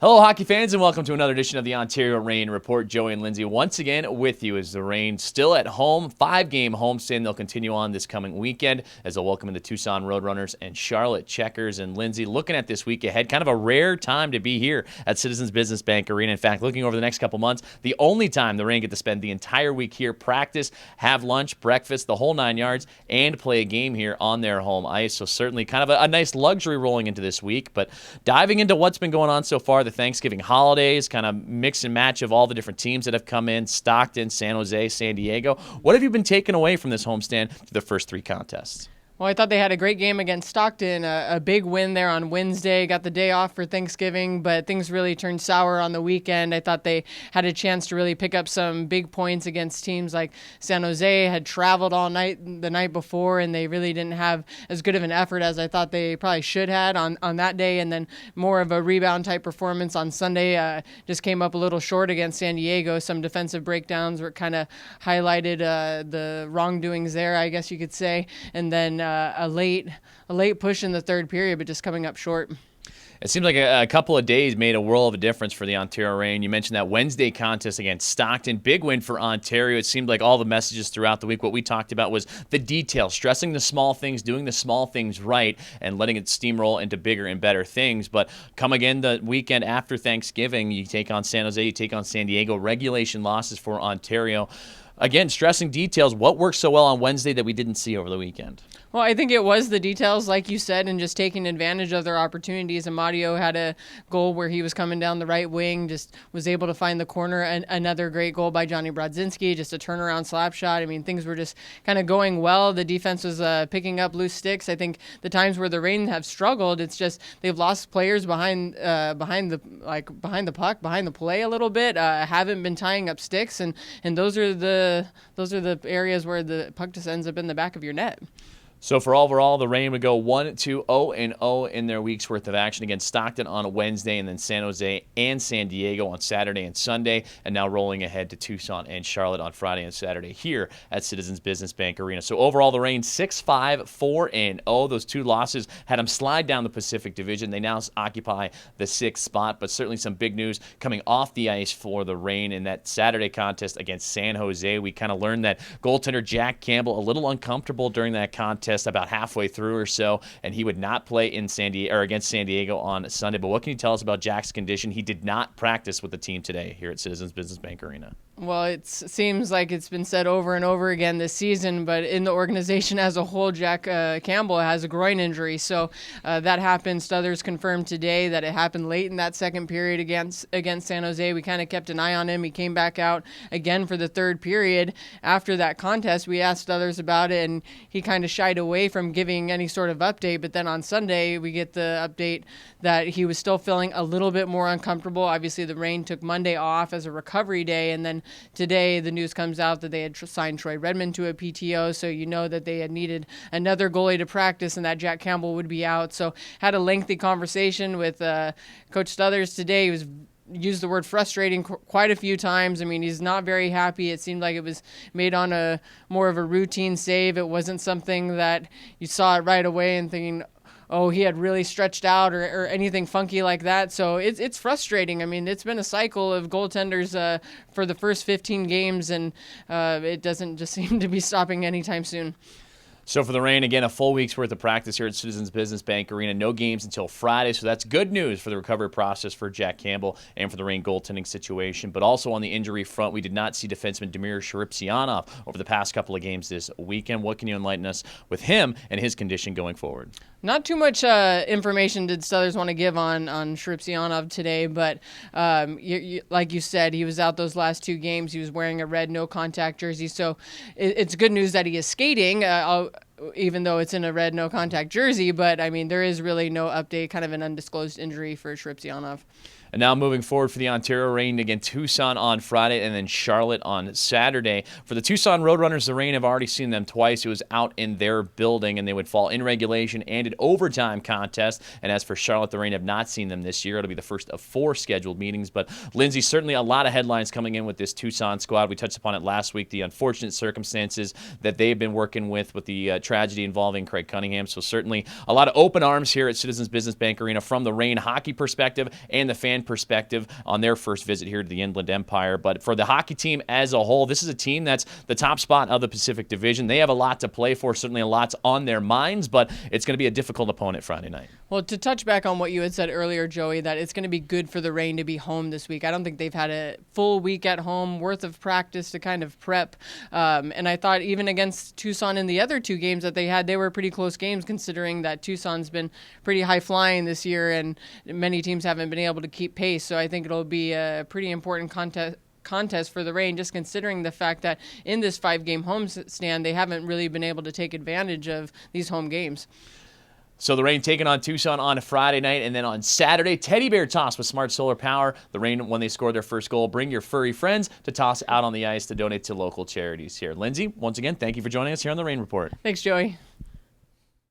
Hello, hockey fans, and welcome to another edition of the Ontario Reign Report. Joey and Lindsay once again with you as the Reign still at home. 5-game homestand. They'll continue on this coming weekend as they'll welcome in the Tucson Roadrunners and Charlotte Checkers. And Lindsay, looking at this week ahead, kind of a rare time to be here at Citizens Business Bank Arena. In fact, looking over the next couple months, the only time the Reign get to spend the entire week here, practice, have lunch, breakfast, the whole 9 yards, and play a game here on their home ice. So certainly kind of a nice luxury rolling into this week. But diving into what's been going on so far, the Thanksgiving holidays, kind of mix and match of all the different teams that have come in, Stockton, San Jose, San Diego. What have you been taking away from this homestand through the first 3 contests? Well, I thought they had a great game against Stockton, a big win there on Wednesday, got the day off for Thanksgiving, but things really turned sour on the weekend. I thought they had a chance to really pick up some big points against teams like San Jose, had traveled all night the night before, and they really didn't have as good of an effort as I thought they probably should had on that day, and then more of a rebound type performance on Sunday. Just came up a little short against San Diego. Some defensive breakdowns were kind of highlighted the wrongdoings there, I guess you could say, and then a late push in the third period, but just coming up short. It seems like a couple of days made a world of a difference for the Ontario Reign. You mentioned that Wednesday contest against Stockton. Big win for Ontario. It seemed like all the messages throughout the week, what we talked about was the details, stressing the small things, doing the small things right, and letting it steamroll into bigger and better things. But come again the weekend after Thanksgiving, you take on San Jose, you take on San Diego. Regulation losses for Ontario. Again, stressing details. What worked so well on Wednesday that we didn't see over the weekend? Well, I think it was the details, like you said, and just taking advantage of their opportunities. Amadio had a goal where he was coming down the right wing, just was able to find the corner. And another great goal by Johnny Brodzinski, just a turnaround slap shot. I mean, things were just kind of going well. The defense was picking up loose sticks. I think the times where the Reign have struggled, it's just they've lost players behind the puck, behind the play a little bit. Haven't been tying up sticks, and those are the areas where the puck just ends up in the back of your net. So for overall, the Reign would go 1-2-0-0 in their week's worth of action against Stockton on Wednesday, and then San Jose and San Diego on Saturday and Sunday, and now rolling ahead to Tucson and Charlotte on Friday and Saturday here at Citizens Business Bank Arena. So overall, the Reign 6-5-4-0. Those 2 losses had them slide down the Pacific Division. They now occupy the 6th spot, but certainly some big news coming off the ice for the Reign in that Saturday contest against San Jose. We kind of learned that goaltender Jack Campbell a little uncomfortable during that contest about halfway through or so, and he would not play in against San Diego on Sunday. But what can you tell us about Jack's condition? He did not practice with the team today here at Citizens Business Bank Arena. Well, it seems like it's been said over and over again this season, but in the organization as a whole, Jack Campbell has a groin injury. So that happened. Stothers confirmed today that it happened late in that second period against San Jose. We kind of kept an eye on him. He came back out again for the third period. After that contest, we asked Stothers about it, and he kind of shied away from giving any sort of update. But then on Sunday, we get the update that he was still feeling a little bit more uncomfortable. Obviously, the Reign took Monday off as a recovery day, and then today the news comes out that they had signed Troy Redmond to a PTO, so you know that they had needed another goalie to practice and that Jack Campbell would be out. So had a lengthy conversation with Coach Stothers today. He was used the word frustrating quite a few times. I mean, he's not very happy. It seemed like it was made on a more of a routine save. It wasn't something that you saw it right away and thinking, oh, he had really stretched out or anything funky like that. So it's frustrating. I mean, it's been a cycle of goaltenders for the first 15 games, and it doesn't just seem to be stopping anytime soon. So for the Reign, again, a full week's worth of practice here at Citizens Business Bank Arena. No games until Friday, so that's good news for the recovery process for Jack Campbell and for the Reign goaltending situation. But also on the injury front, we did not see defenseman Damir Sharipsianov over the past couple of games this weekend. What can you enlighten us with him and his condition going forward? Not too much information did Stothers want to give on Sharipsianov today, but like you said, he was out those last 2 games. He was wearing a red no-contact jersey, so it's good news that he is skating, even though it's in a red no-contact jersey. But, I mean, there is really no update, kind of an undisclosed injury for Sharipsianov. And now moving forward for the Ontario Reign, again, Tucson on Friday and then Charlotte on Saturday. For the Tucson Roadrunners, the Reign have already seen them twice. It was out in their building, and they would fall in regulation and in overtime contest. And as for Charlotte, the Reign have not seen them this year. It'll be the first of 4 scheduled meetings. But, Lindsay, certainly a lot of headlines coming in with this Tucson squad. We touched upon it last week, the unfortunate circumstances that they've been working with the tragedy involving Craig Cunningham. So certainly a lot of open arms here at Citizens Business Bank Arena from the Reign hockey perspective and the fan perspective on their first visit here to the Inland Empire. But for the hockey team as a whole, this is a team that's the top spot of the Pacific Division. They have a lot to play for, certainly a lot's on their minds, but it's going to be a difficult opponent Friday night. Well, to touch back on what you had said earlier, Joey, that it's going to be good for the Reign to be home this week. I don't think they've had a full week at home worth of practice to kind of prep. And I thought even against Tucson in the other two games that they had, they were pretty close games considering that Tucson's been pretty high flying this year and many teams haven't been able to keep pace. So I think it'll be a pretty important contest for the Reign, just considering the fact that in this 5-game homestand, they haven't really been able to take advantage of these home games. So the Reign taking on Tucson on a Friday night, and then on Saturday, teddy bear toss with Smart Solar Power. The Reign, when they score their first goal, bring your furry friends to toss out on the ice to donate to local charities here. Lindsay, once again, thank you for joining us here on the Reign Report. Thanks, Joey.